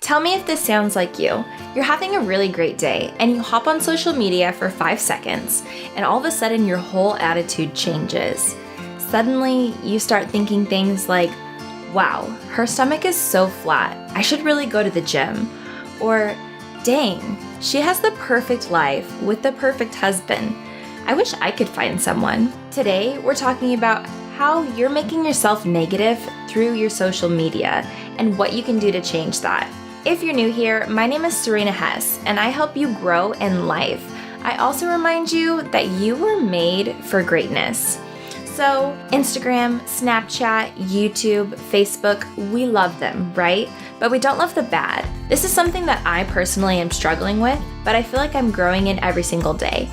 Tell me if this sounds like you. You're having a really great day and you hop on social media for 5 seconds and all of a sudden your whole attitude changes. Suddenly you start thinking things like, wow, her stomach is so flat. I should really go to the gym. Or, dang, she has the perfect life with the perfect husband. I wish I could find someone. Today, we're talking about how you're making yourself negative through your social media and what you can do to change that. If you're new here, my name is Sarena Hess, and I help you grow in life. I also remind you that you were made for greatness. So, Instagram, Snapchat, YouTube, Facebook, we love them, right? But we don't love the bad. This is something that I personally am struggling with, but I feel like I'm growing in every single day.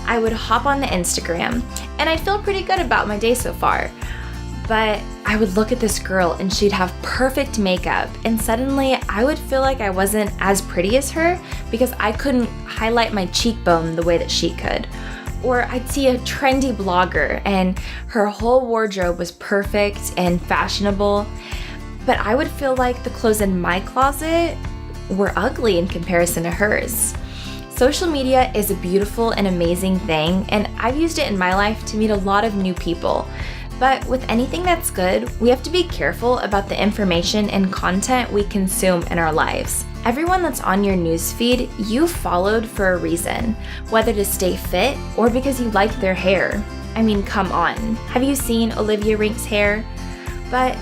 I would hop on the Instagram, and I'd feel pretty good about my day so far. But I would look at this girl and she'd have perfect makeup, and suddenly I would feel like I wasn't as pretty as her because I couldn't highlight my cheekbone the way that she could. Or I'd see a trendy blogger and her whole wardrobe was perfect and fashionable, but I would feel like the clothes in my closet were ugly in comparison to hers. Social media is a beautiful and amazing thing, and I've used it in my life to meet a lot of new people. But with anything that's good, we have to be careful about the information and content we consume in our lives. Everyone that's on your newsfeed, you followed for a reason, whether to stay fit or because you like their hair. I mean, come on. Have you seen 𝐂𝐨𝐧𝐴's hair? But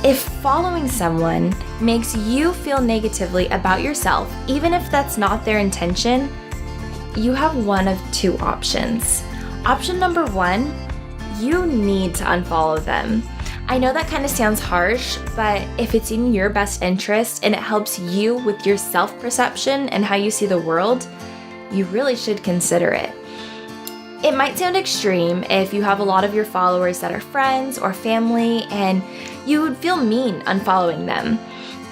if following someone makes you feel negatively about yourself, even if that's not their intention, you have one of two options. Option number one, you need to unfollow them. I know that kind of sounds harsh, but if it's in your best interest and it helps you with your self-perception and how you see the world, you really should consider it. It might sound extreme if you have a lot of your followers that are friends or family and you would feel mean unfollowing them.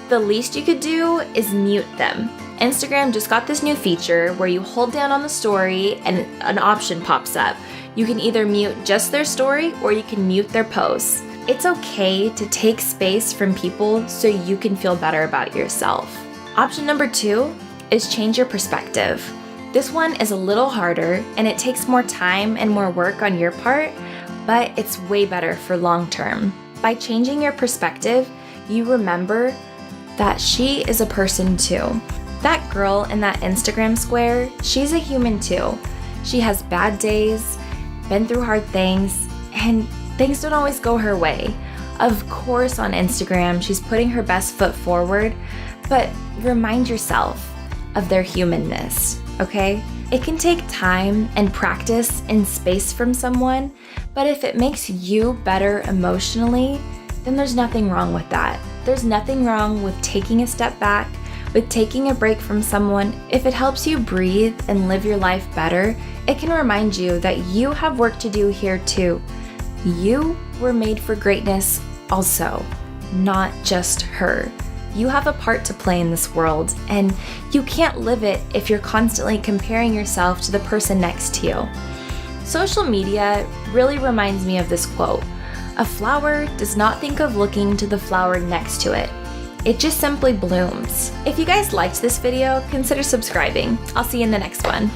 The least you could do is mute them. Instagram just got this new feature where you hold down on the story and an option pops up. You can either mute just their story or you can mute their posts. It's okay to take space from people so you can feel better about yourself. Option number two is change your perspective. This one is a little harder and it takes more time and more work on your part, but it's way better for long term. By changing your perspective, you remember that she is a person too. That girl in that Instagram square, she's a human too. She has bad days, been through hard things, and things don't always go her way. Of course, on Instagram, she's putting her best foot forward, but remind yourself of their humanness, okay? It can take time and practice and space from someone, but if it makes you better emotionally, then there's nothing wrong with that. There's nothing wrong with taking a step back, with taking a break from someone. If it helps you breathe and live your life better, it can remind you that you have work to do here too. You were made for greatness also, not just her. You have a part to play in this world, and you can't live it if you're constantly comparing yourself to the person next to you. Social media really reminds me of this quote: "A flower does not think of looking to the flower next to it. It just simply blooms." If you guys liked this video, consider subscribing. I'll see you in the next one.